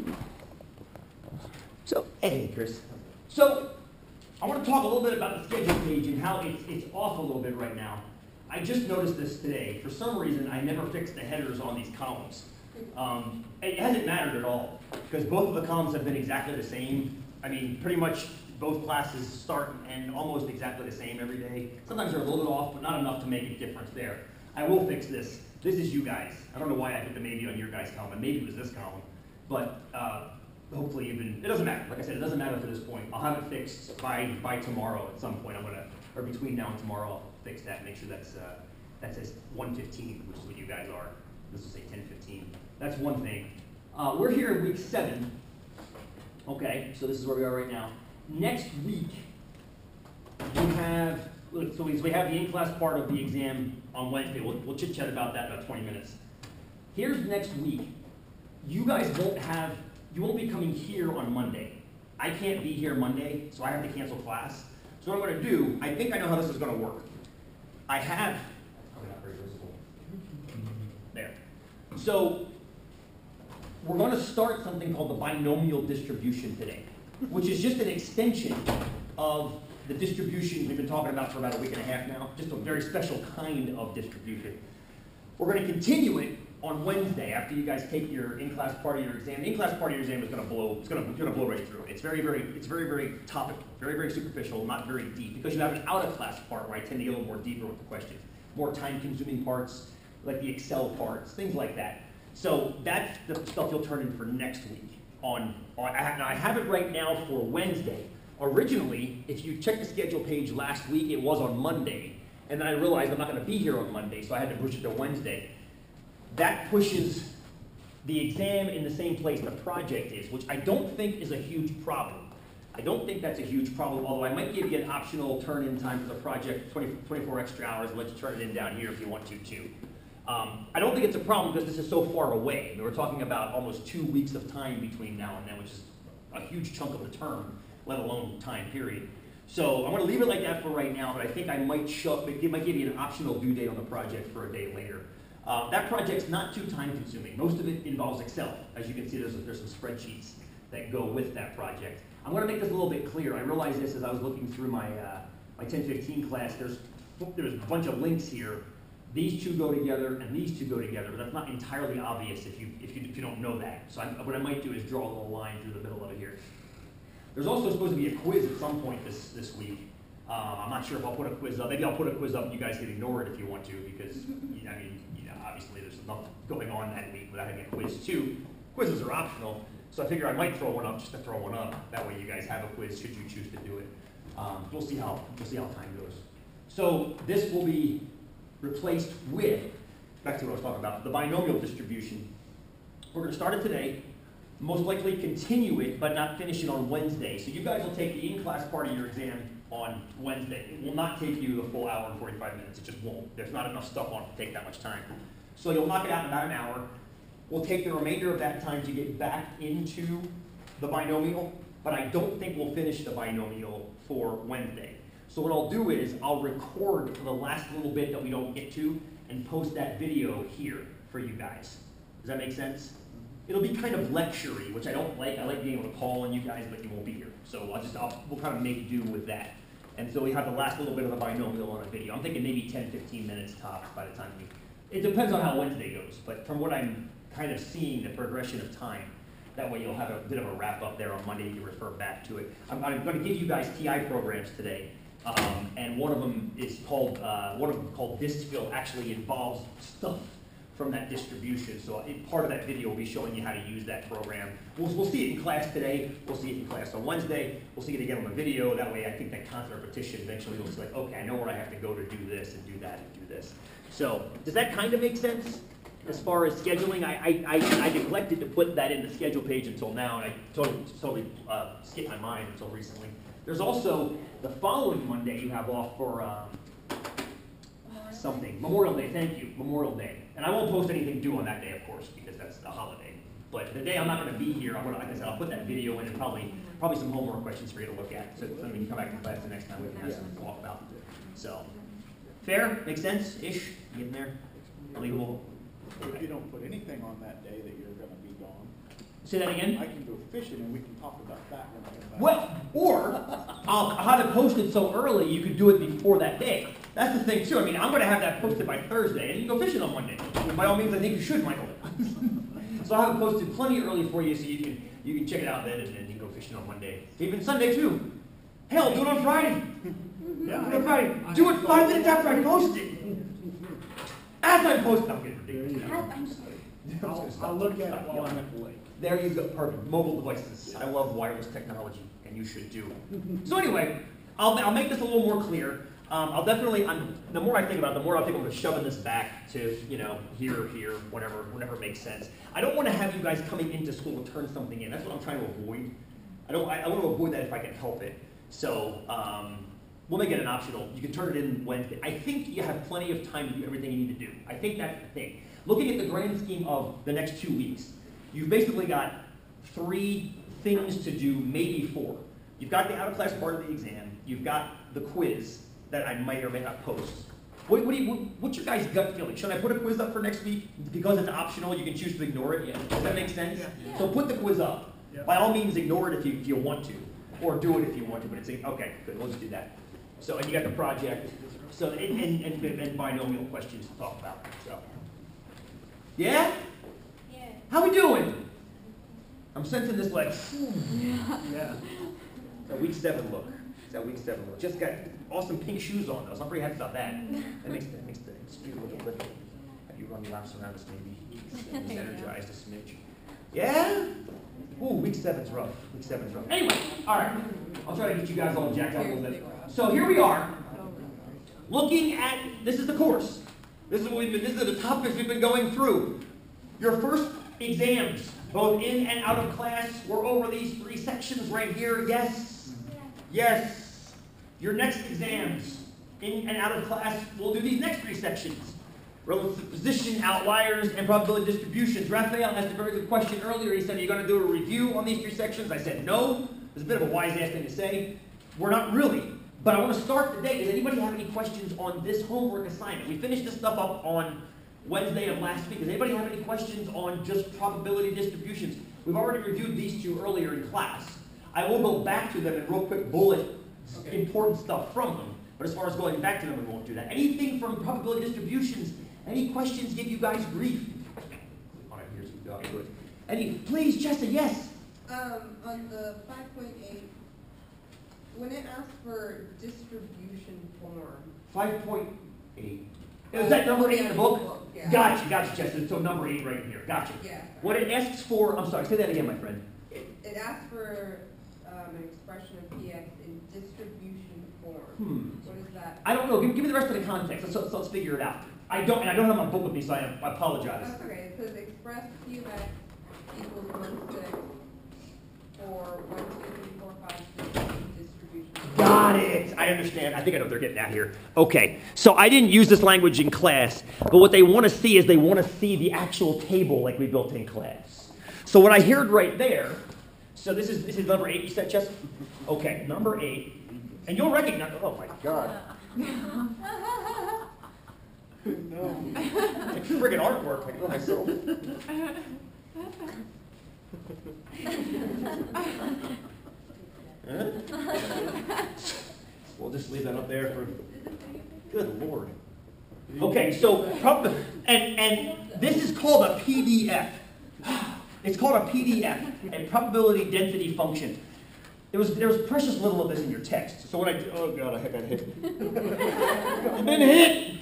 Cool. So, hey, Chris. So, I want to talk a little bit about the schedule page and how it's off a little bit right now. I just noticed this today. For some reason, I never fixed the headers on these columns. It hasn't mattered at all, because both of the columns have been exactly the same. I mean, pretty much both classes start and almost exactly the same every day. Sometimes they're a little bit off, but not enough to make a difference there. I will fix this. This is you guys. I don't know why I put the maybe on your guys' column, and maybe it was this column. But hopefully it doesn't matter. Like I said, it doesn't matter to this point. I'll have it fixed by tomorrow at some point. Or between now and tomorrow, I'll fix that, make sure that says 1:15, which is what you guys are. This will say 10:15. That's one thing. We're here in week 7. Okay, so this is where we are right now. Next week, we have the in-class part of the exam on Wednesday. We'll chit-chat about that in about 20 minutes. Here's next week. You guys you won't be coming here on Monday. I can't be here Monday, so I have to cancel class. So what I'm going to do, I think I know how this is going to work. I have, probably not very visible. There. So we're going to start something called the binomial distribution today, which is just an extension of the distribution we've been talking about for about a week and a half now, just a very special kind of distribution. We're going to continue it on Wednesday after you guys take your in-class part of your exam. The in-class part of your exam is going to blow. It's going to blow right through. It's very topical, very superficial, not very deep, because you have an out-of-class part where I tend to get a little more deeper with the questions, more time-consuming parts like the Excel parts, things like that. So that's the stuff you'll turn in for next week. I have it right now for Wednesday. Originally, if you check the schedule page last week, it was on Monday, and then I realized I'm not going to be here on Monday, so I had to push it to Wednesday. That pushes the exam in the same place the project is, which I don't think is a huge problem. I don't think that's a huge problem, although I might give you an optional turn-in time for the project, 24 extra hours, and let you turn it in down here if you want to, too. I don't think it's a problem because this is so far away. I mean, we're talking about almost 2 weeks of time between now and then, which is a huge chunk of the term, let alone time period. So I'm going to leave it like that for right now, but I think I might give you an optional due date on the project for a day later. That project's not too time-consuming. Most of it involves Excel. As you can see, there's some spreadsheets that go with that project. I'm going to make this a little bit clear. I realized this as I was looking through my 1015 class. There's a bunch of links here. These two go together, and these two go together, but that's not entirely obvious if you don't know that. So what I might do is draw a little line through the middle of it here. There's also supposed to be a quiz at some point this week. I'm not sure if I'll put a quiz up. Maybe I'll put a quiz up and you guys can ignore it if you want to, because obviously there's enough going on that week without having a quiz too. Quizzes are optional, so I figure I might throw one up just to throw one up. That way you guys have a quiz should you choose to do it. We'll see how time goes. So this will be replaced with, back to what I was talking about, the binomial distribution. We're going to start it today. Most likely continue it, but not finish it on Wednesday. So you guys will take the in-class part of your exam on Wednesday. It will not take you the full hour and 45 minutes. It just won't. There's not enough stuff on it to take that much time. So you'll knock it out in about an hour. We'll take the remainder of that time to get back into the binomial, but I don't think we'll finish the binomial for Wednesday. So what I'll do is I'll record the last little bit that we don't get to and post that video here for you guys. Does that make sense? It'll be kind of lecture-y, which I don't like. I like being able to call on you guys, but you won't be here. So we'll kind of make do with that. And so we have the last little bit of the binomial on a video. I'm thinking maybe 10, 15 minutes tops by the time it depends on how Wednesday goes. But from what I'm kind of seeing, the progression of time, that way you'll have a bit of a wrap up there on Monday. You can refer back to it. I'm going to give you guys TI programs today. And one of them is called, Distill actually involves stuff from that distribution. So part of that video will be showing you how to use that program. We'll see it in class today. We'll see it in class on Wednesday. We'll see it again on the video. That way I think that constant repetition eventually looks like, okay, I know where I have to go to do this and do that and do this. So does that kind of make sense? As far as scheduling, I neglected to put that in the schedule page until now, and I totally skipped my mind until recently. There's also the following Monday you have off for something. Memorial Day, thank you, Memorial Day. And I won't post anything due on that day, of course, because that's the holiday. But the day I'm not going to be here, like I said, I'll put that video in and probably some homework questions for you to look at. So when you come back to class the next time, we can have something to talk about. So, fair? Makes sense-ish? Getting there? Believable? If you don't put anything on that day that you're going to be gone. Say that again? I can go fishing and we can talk about that when I get back. Well, or I'll have it posted so early you could do it before that day. That's the thing too. I mean, I'm going to have that posted by Thursday, and you can go fishing on Monday. By all means, I think you should, Michael. So I'll have it posted plenty early for you, so you can check it out then, and then you can go fishing on Monday. Even Sunday too. Hell, do it on Friday. Yeah, do it on Friday. Do it 5 minutes after I post it. As I post, I'm getting ridiculous. I'll look at it while I'm at the lake. There you go, perfect. Mobile devices. I love wireless technology, and you should too. So anyway, I'll make this a little more clear. I'll definitely, the more I think about it, the more I think I'm going to shoving this back to, here, whenever it makes sense. I don't want to have you guys coming into school to turn something in. That's what I'm trying to avoid. I want to avoid that if I can help it. So we'll make it an optional. You can turn it in Wednesday. I think you have plenty of time to do everything you need to do. I think that's the thing. Looking at the grand scheme of the next 2 weeks, you've basically got 3 things to do, maybe 4. You've got the out-of-class part of the exam. You've got the quiz that I might or may not post. What's your guys' gut feeling? Should I put a quiz up for next week? Because it's optional, you can choose to ignore it. Yeah. Does that make sense? Yeah. So put the quiz up. Yeah. By all means, ignore it if you want to, or do it if you want to. But it's okay. Good. We'll just do that. So, and you got the project. So, and binomial questions to talk about. So, yeah. Yeah. How we doing? I'm sensing this like. Yeah. That week 7 look. It's that week 7 look. Just got awesome pink shoes on, though, so I'm pretty happy about that. That makes the street look a little. Have you run laps around us, maybe? Energized a smidge. Yeah? Ooh, week 7's rough. Week 7's rough. Anyway, all right. I'll try to get you guys all jacked up a little bit. So here we are, looking at, this is the course. These are the topics we've been going through. Your first exams, both in and out of class, we're over these 3 sections right here. Yes? Yes. Your next exams, in and out of class, we'll do these next 3 sections. Relative position, outliers, and probability distributions. Raphael asked a very good question earlier. He said, are you going to do a review on these 3 sections? I said, no. It's a bit of a wise-ass thing to say. We're not really. But I want to start today. Does anybody have any questions on this homework assignment? We finished this stuff up on Wednesday of last week. Does anybody have any questions on just probability distributions? We've already reviewed these 2 earlier in class. I will go back to them and real quick bullet important stuff from them. But as far as going back to them, we won't do that. Anything from probability distributions, any questions give you guys grief? All right, here's the dog. Good. Any, please, Jessa, yes? On the 5.8, when it asks for distribution form. 5.8. Is that number 8 in the book? Yeah. Gotcha, Jessa. So number 8 right here. Gotcha. Yeah. What it asks for, I'm sorry, say that again, my friend. It asks for an expression of px in distribution form. What is that? I don't know. Give me the rest of the context. Let's figure it out. I don't have my book with me, so I apologize. That's okay. It says express p of x equals 1, 6 for 1, 2, 3, 4, 5, 6 distribution. Got it. I understand. I think I know what they're getting at here. Okay. So I didn't use this language in class, but what they want to see is they want to see the actual table like we built in class. So what I heard right there. So this is number 8, you said, Chess? Okay, number 8. And you'll recognize, oh my God. No. It's friggin' artwork, I know myself. We'll just leave that up there for, good Lord. Okay, so, and this is called a PDF. It's called a PDF, a probability density function. There was precious little of this in your text. So what oh God, I got hit. I've been hit.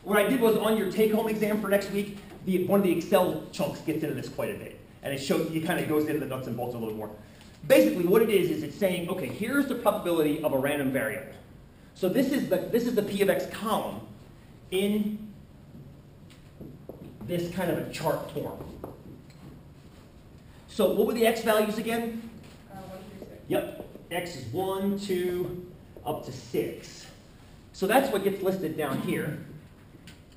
What I did was on your take-home exam for next week, one of the Excel chunks gets into this quite a bit, and it kind of goes into the nuts and bolts a little more. Basically, what it is it's saying, okay, here's the probability of a random variable. So this is the P of x column in this kind of a chart form. So what were the x values again? 1 through 6. Yep. X is 1, 2, up to 6. So that's what gets listed down here.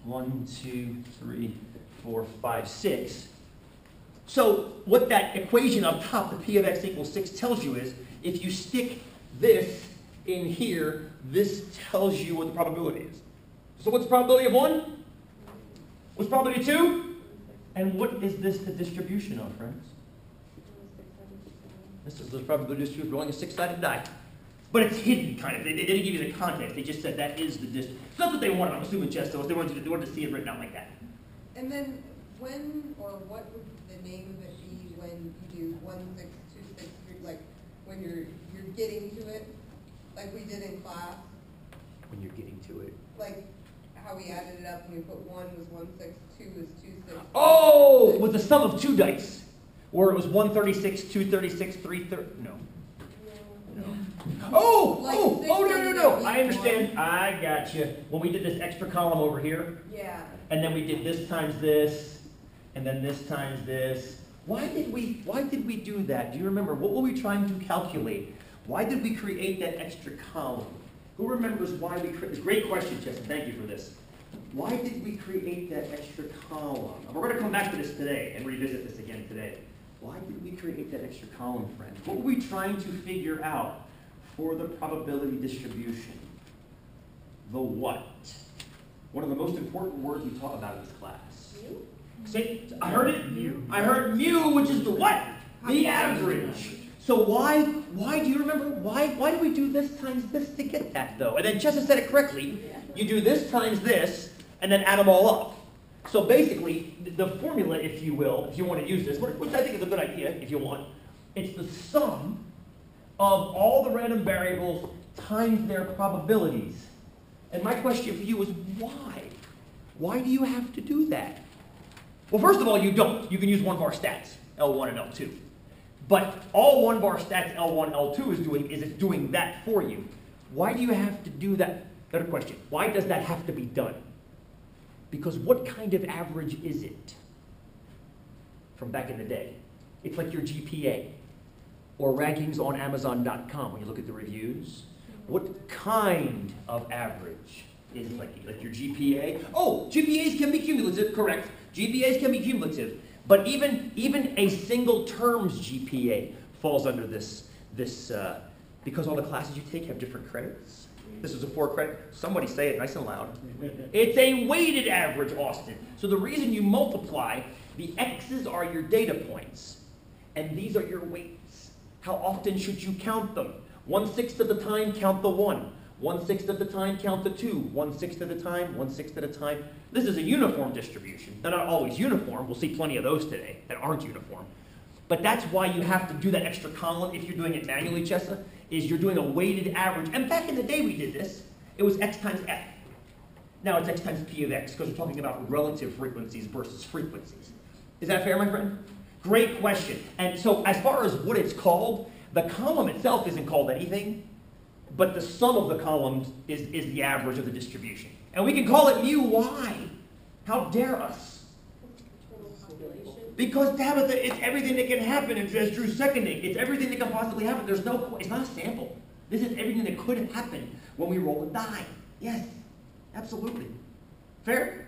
1, 2, 3, 4, 5, 6. So what that equation up top, the P of x equals 6, tells you is, if you stick this in here, this tells you what the probability is. So what's the probability of 1? What's the probability of 2? And what is this the distribution of, friends? This is the probability distribution of rolling a six-sided die. But it's hidden, kind of. They didn't give you the context. They just said that is the distribution. So that's what they wanted, I'm assuming, Chester, was they wanted to see it written out like that. And then when or what would the name of it be when you do 1, 6, 2, 6, 3, like when you're getting to it, like we did in class? When you're getting to it. Like how we added it up and we put 1 was 1, 6, 2 was 2, 6. Oh, with the sum of two dice. Where it was 136, 236, 330. No. Oh, Like no. I understand. I got you. When we did this extra column over here, Yeah. and then we did this times this, and then this times this. Why did we do that? Do you remember? What were we trying to calculate? Why did we create that extra column? Who remembers why we created? Great question, Chester. Thank you for this. Why did we create that extra column? We're going to come back to this today and revisit this again today. Why did we create that extra column, friends? What were we trying to figure out for the probability distribution? The what? One of the most important words we taught about in this class. Mu? Say, I heard it. Mu. I heard mu, which is the what? The average. So why do you remember? Why do we do this times this to get that, though? And then Chester said it correctly. You do this times this, and then add them all up. So basically, the formula, if you will, if you want to use this, which I think is a good idea if you want, it's the sum of all the random variables times their probabilities. And my question for you is why? Why do you have to do that? Well, first of all, you don't. You can use one bar stats, L1 and L2. But all one bar stats L1, L2 is doing that for you. Why do you have to do that? Better question. Why does that have to be done? Because what kind of average is it from back in the day? It's like your GPA or rankings on Amazon.com when you look at the reviews. What kind of average is it? Like your GPA? Oh, GPAs can be cumulative, correct. GPAs can be cumulative. But even a single term's GPA falls under this because all the classes you take have different credits. This is a 4-credit. Somebody say it nice and loud. It's a weighted average, Austin. So the reason you multiply, the X's are your data points, and these are your weights. How often should you count them? 1/6 of the time, count the 1. 1/6 of the time, count the 2. 1/6 at a time, 1/6 at a time. This is a uniform distribution. They're not always uniform. We'll see plenty of those today that aren't uniform. But that's why you have to do that extra column if you're doing it manually, Chessa, is you're doing a weighted average. And back in the day we did this. It was X times F. Now it's X times P of X because we're talking about relative frequencies versus frequencies. Is that fair, my friend? Great question. And so as far as what it's called, the column itself isn't called anything, but the sum of the columns is the average of the distribution. And we can call it mu. Why? How dare us? Because Tabitha, it's everything that can happen, as Drew's seconding. It's everything that can possibly happen. It's not a sample. This is everything that could happen when we roll a die. Yes, absolutely. Fair?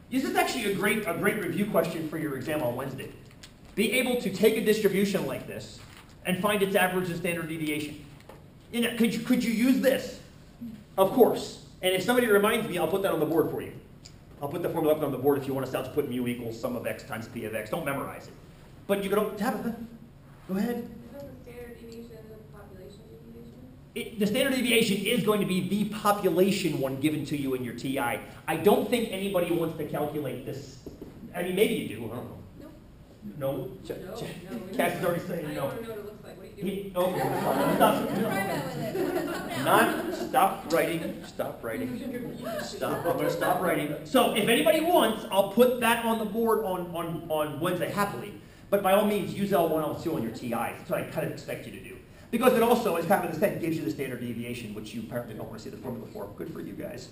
This is actually a great review question for your exam on Wednesday. Be able to take a distribution like this and find its average and standard deviation. You know, could you use this? Of course. And if somebody reminds me, I'll put that on the board for you. I'll put the formula up on the board if you want us out to put mu equals sum of x times p of x. Don't memorize it. But you can, Tabitha, go ahead. Is that the standard deviation and the population deviation? The standard deviation is going to be the population one given to you in your TI. I don't think anybody wants to calculate this. I mean, maybe you do. I don't know. No? No. Cass is already saying I no. don't want to know what it looks like. What are you doing? Stop writing. Stop. I'm going to stop writing. So if anybody wants, I'll put that on the board on Wednesday happily. But by all means, use L1, L2 on your TIs. That's what I kind of expect you to do. Because it also, as Pat said, gives you the standard deviation, which you apparently don't want to see the formula for. Good for you guys.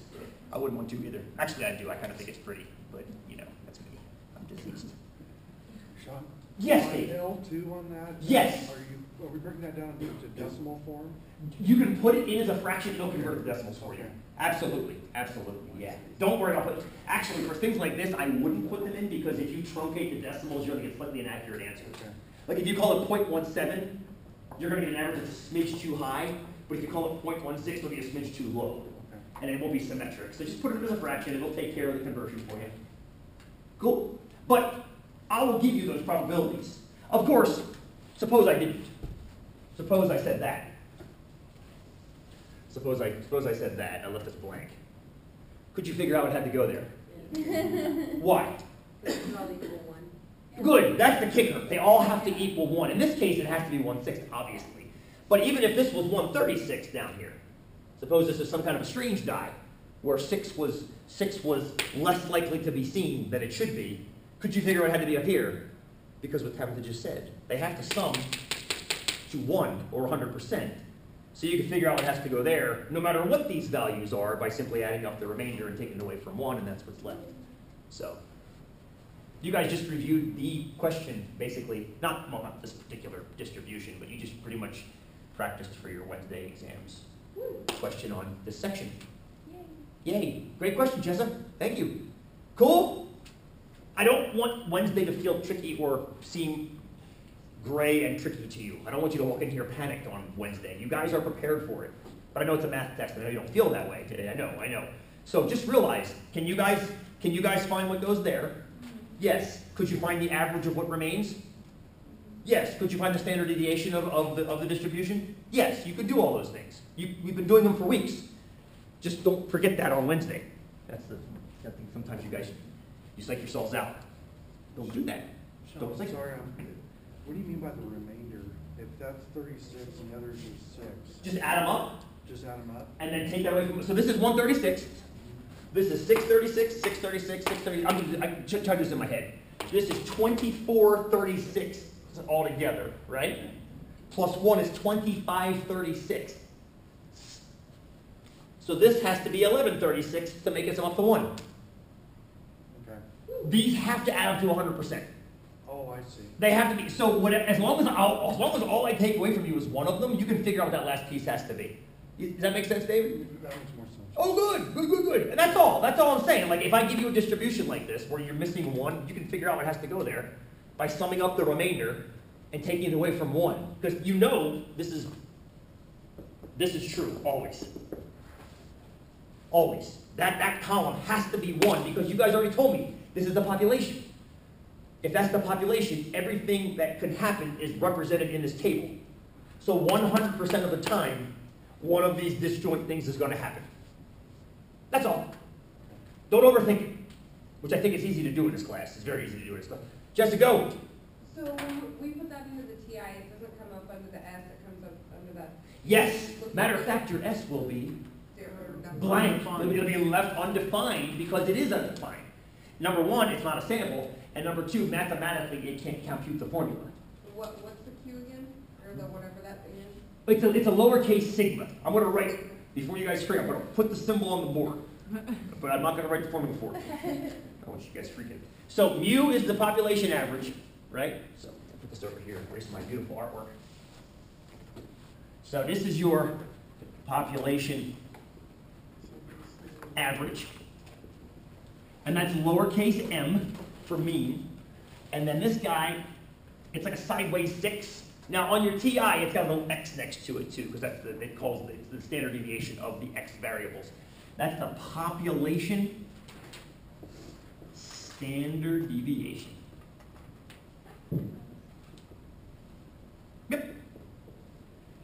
I wouldn't want to either. Actually, I do. I kind of think it's pretty. But, that's me. I'm deceased. Sean? Yes, Dave. L2 on that? Yes. Are we breaking that down into decimal form? You can put it in as a fraction, it'll convert it to decimals for you. Absolutely, yeah. Don't worry about it. Actually, for things like this, I wouldn't put them in because if you truncate the decimals, you're going to get slightly inaccurate answers. Okay. Like if you call it 0.17, you're going to get an average that's a smidge too high, but if you call it 0.16, it'll be a smidge too low. Okay. And it won't be symmetric. So just put it as a fraction, it'll take care of the conversion for you. Cool. But I will give you those probabilities. Of course, suppose I didn't. Suppose I said that. Suppose I said that, I left this blank. Could you figure out what had to go there? Why? Good, that's the kicker. They all have to equal 1. In this case, it has to be 1/6, obviously. But even if this was 1/36 down here, suppose this is some kind of a strange die, where 6 was less likely to be seen than it should be, could you figure out it had to be up here? Because what Tabitha just said, they have to sum to 1 or 100%. So you can figure out what has to go there, no matter what these values are, by simply adding up the remainder and taking away from 1, and that's what's left. So, you guys just reviewed the question, basically, not this particular distribution, but you just pretty much practiced for your Wednesday exams. Question on this section. Yay. Great question, Jessa. Thank you. Cool? I don't want Wednesday to feel tricky or seem gray and tricky to you. I don't want you to walk in here panicked on Wednesday. You guys are prepared for it. But I know it's a math test. I know you don't feel that way today. I know. So just realize, can you guys find what goes there? Yes. Could you find the average of what remains? Yes. Could you find the standard deviation of the distribution? Yes, you could do all those things. We've been doing them for weeks. Just don't forget that on Wednesday. That's the thing. Sometimes you guys, you psych yourselves out. Don't do that. Sean, Don't psych. sorry, what do you mean by the remainder? If that's 36 and the others are 6, Just add them up, just add them up? and then take that away from. So this is 136. This is 636, 636, 630. I can try this in my head. This is 2436 altogether, right? Plus 1 is 2536. So this has to be 1136 to make it up to 1. Okay. These have to add up to 100%. Oh, I see. They have to be. So as long as all I take away from you is one of them, you can figure out what that last piece has to be. Does that make sense, David? That makes more sense. Oh, good. And that's all I'm saying. Like, if I give you a distribution like this, where you're missing 1, you can figure out what has to go there by summing up the remainder and taking it away from 1. Because you know this is true, always. Always. That column has to be 1, because you guys already told me this is the population. If that's the population, everything that could happen is represented in this table. So 100% of the time, one of these disjoint things is going to happen. That's all. Don't overthink it, which I think it's easy to do in this class. It's very easy to do in this class. Jessica, go. So when we put that into the TI, it doesn't come up under the S, it comes up under that. Yes. Matter of fact, your S will be Zero or nothing. blank. It'll be left undefined because it is undefined. Number 1, it's not a sample. And number 2, mathematically, it can't compute the formula. What's the Q again? Or the whatever that thing is? It's a lowercase sigma. I'm going to write, before you guys freak, I'm going to put the symbol on the board. But I'm not going to write the formula for it. I don't want you guys freaking. So mu is the population average, right? So I'll put this over here, erase my beautiful artwork. So this is your population average. And that's lowercase m for mean. And then this guy, it's like a sideways 6. Now on your TI, it's got a little x next to it too, because that's it's the standard deviation of the x variables. That's the population standard deviation. Yep.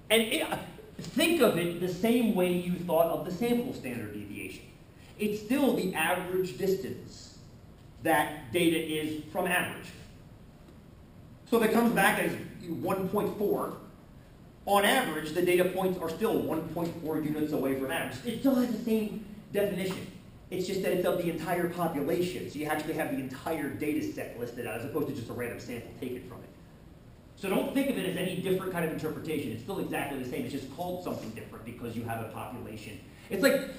And think of it the same way you thought of the sample standard deviation. It's still the average distance that data is from average. So if it comes back as 1.4, on average, the data points are still 1.4 units away from average. It still has the same definition. It's just that it's of the entire population. So you actually have the entire data set listed out as opposed to just a random sample taken from it. So don't think of it as any different kind of interpretation. It's still exactly the same. It's just called something different because you have a population. It's like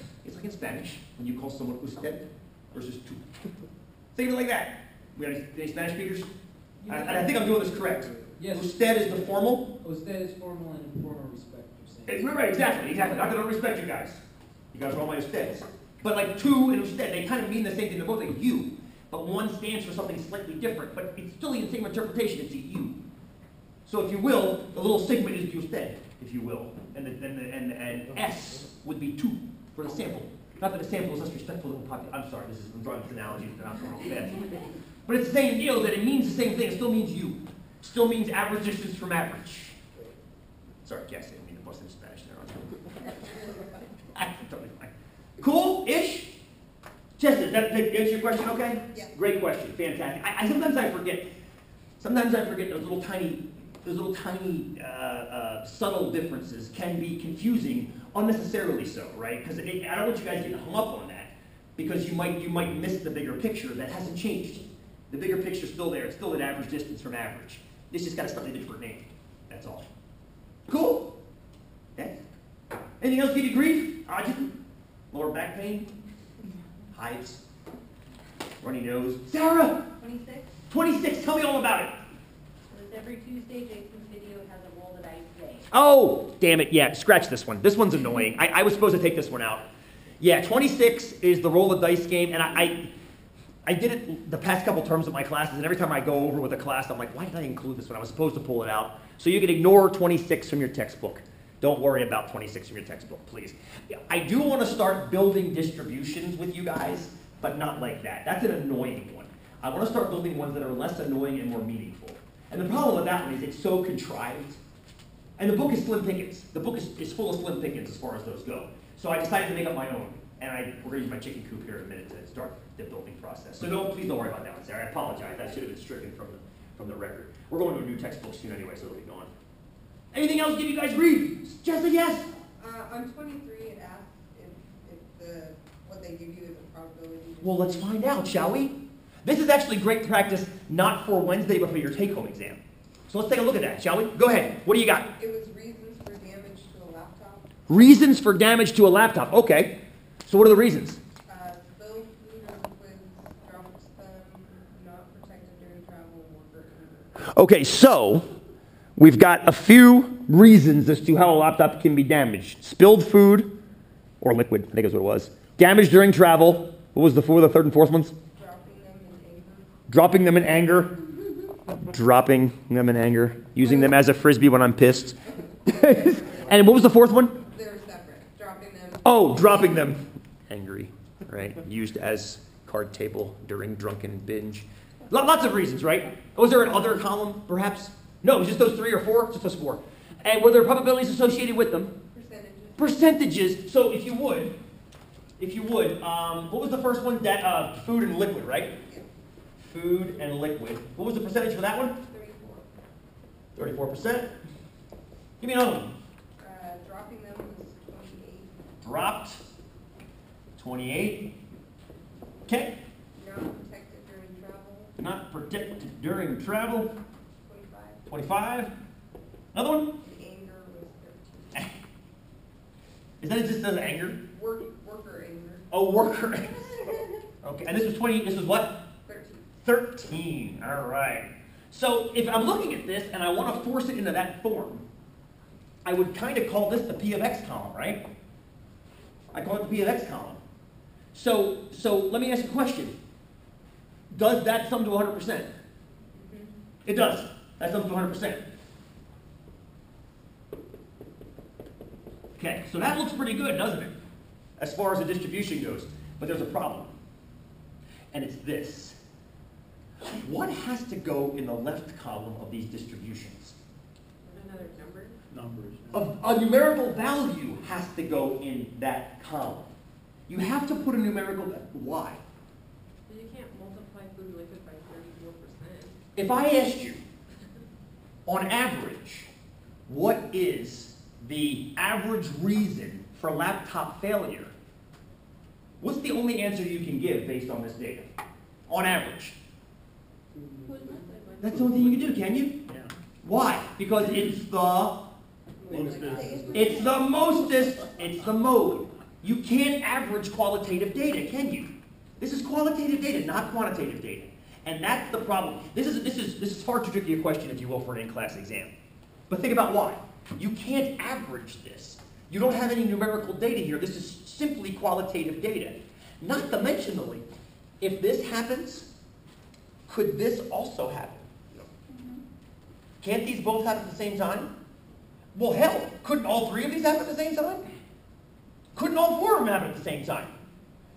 in Spanish when you call someone usted versus tú. Think of it like that. We have any Spanish speakers? I think I'm doing this correct. Yes. Usted is the formal. Usted is formal and in formal respect, you're saying. Right, exactly. Not that I don't respect you guys. You guys are all my usteds. But like tú and usted, they kind of mean the same thing. They're both like you. But one stands for something slightly different. But it's still the same interpretation. It's a you. So if you will, the little sigma is usted, if you will. And S would be tú for the sample. Not that the sample is less respectful to the population. I'm sorry, I'm drawing this analogy that I'm going real fast. But it's the same deal that it means the same thing. It still means you. It still means average distance from average. Sorry, Jess, I didn't mean to bust into Spanish there. That's totally fine. Cool-ish? Jess, did that answer your question okay? Yeah. Great question, fantastic. I sometimes I forget those little tiny subtle differences can be confusing, unnecessarily so, right? Because I don't want you guys getting hung up on that, because you might miss the bigger picture that hasn't changed. The bigger picture's still there. It's still an average distance from average. It's just got a slightly different name. That's all. Cool. Okay. Anything else give you grief? Ajit? Lower back pain? Hives? Runny nose? Sarah? 26. 26. Tell me all about it. So it's every Tuesday, Jason's video has a roll that I play. Oh, damn it. Yeah, scratch this one. This one's annoying. I was supposed to take this one out. Yeah, 26 is the roll of dice game, and I did it the past couple terms of my classes, and every time I go over with a class, I'm like, why did I include this one? I was supposed to pull it out. So you can ignore 26 from your textbook. Don't worry about 26 from your textbook, please. I do want to start building distributions with you guys, but not like that. That's an annoying one. I want to start building ones that are less annoying and more meaningful. And the problem with that one is it's so contrived. And the book is slim pickings. The book is full of slim pickings as far as those go. So I decided to make up my own. And we're going to use my chicken coop here in a minute to start the building process. So please don't worry about that one, Sarah. I apologize. That should have been stricken from the record. We're going to a new textbook soon anyway, so it'll be gone. Anything else give you guys grief? Jessica, yes? On 23, it asks if what they give you is a probability. Well, let's find out, shall we? This is actually great practice, not for Wednesday, but for your take-home exam. So let's take a look at that, shall we? Go ahead. What do you got? It was reasons for damage to a laptop. Reasons for damage to a laptop. Okay. So what are the reasons? Spilled food or liquids, drops them, not protected during travel, worker error. Okay, so we've got a few reasons as to how a laptop can be damaged. Spilled food or liquid, I think is what it was. Damage during travel. What was the third and fourth ones? Dropping them in anger. Dropping them in anger. Dropping them in anger. Using them as a frisbee when I'm pissed. And what was the fourth one? They're separate. Dropping them. Oh, dropping them. Angry, right? Used as card table during drunken binge. Lots of reasons, right? Was there an other column, perhaps? No, it was just those 3 or 4? Just those 4. And were there probabilities associated with them? Percentages. So if you would, what was the first one? That food and liquid, right? Yeah. Food and liquid. What was the percentage for that one? 34. 34%. Give me another one. Dropping them was 28. Dropped. 28. Okay. Not protected during travel. Not protected during travel. 25. 25. Another one? The anger was 13. Is that just as anger? Worker anger. Oh, worker anger. Okay, and this was 20, this was what? 13. 13, all right. So if I'm looking at this and I want to force it into that form, I would kind of call this the P of X column, right? I call it the P of X column. So let me ask you a question. Does that sum to 100%? Mm-hmm. It does. That sums to 100%. Okay, so that looks pretty good, doesn't it? As far as the distribution goes. But there's a problem. And it's this. What has to go in the left column of these distributions? Another number? Numbers. A numerical value has to go in that column. You have to put a numerical value. Why? You can't multiply food and liquid by 34%. If I asked you, on average, what is the average reason for laptop failure? What's the only answer you can give based on this data? On average. That's the only thing you can do, can you? Yeah. Why? Because it's the mostest, it's the mode. You can't average qualitative data, can you? This is qualitative data, not quantitative data. And that's the problem. This is far too tricky a question, if you will, for an in-class exam. But think about why. You can't average this. You don't have any numerical data here. This is simply qualitative data. Not to mention, though, if this happens, could this also happen? Can't these both happen at the same time? Well, hell, couldn't all 3 of these happen at the same time? Couldn't all 4 of them happen at the same time?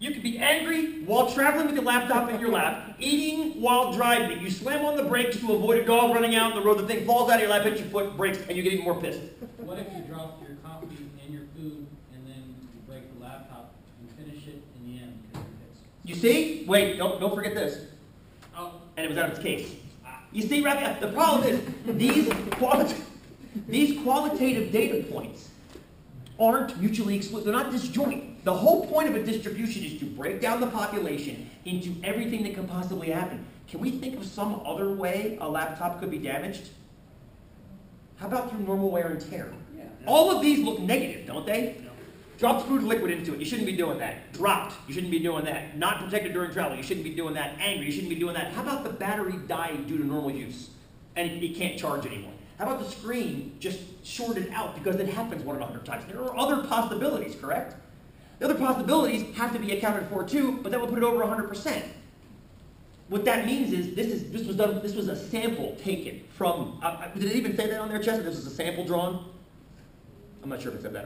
You could be angry while traveling with your laptop in your lap, eating while driving. You slam on the brakes to avoid a dog running out on the road. The thing falls out of your lap, hits your foot, breaks, and you get even more pissed. What if you drop your coffee and your food, and then you break the laptop and finish it in the end because you're pissed? You see? Wait, don't forget this. Oh, And it was out of its case. You see, Rafi, the problem is these qualitative data points aren't mutually exclusive. They're not disjoint. The whole point of a distribution is to break down the population into everything that can possibly happen. Can we think of some other way a laptop could be damaged? How about through normal wear and tear? yeah. All of these look negative, don't they? Dropped food liquid into it. You shouldn't be doing that. Dropped. You shouldn't be doing that. Not protected during travel. You shouldn't be doing that. Angry. You shouldn't be doing that. How about the battery dying due to normal use and it can't charge anymore? How about the screen just shorted out because it happens 1 in 100 times? There are other possibilities, correct? The other possibilities have to be accounted for too, but that will put it over 100%. What that means is this was a sample taken from. Did it even say that on their chest? This was a sample drawn. I'm not sure if it said that.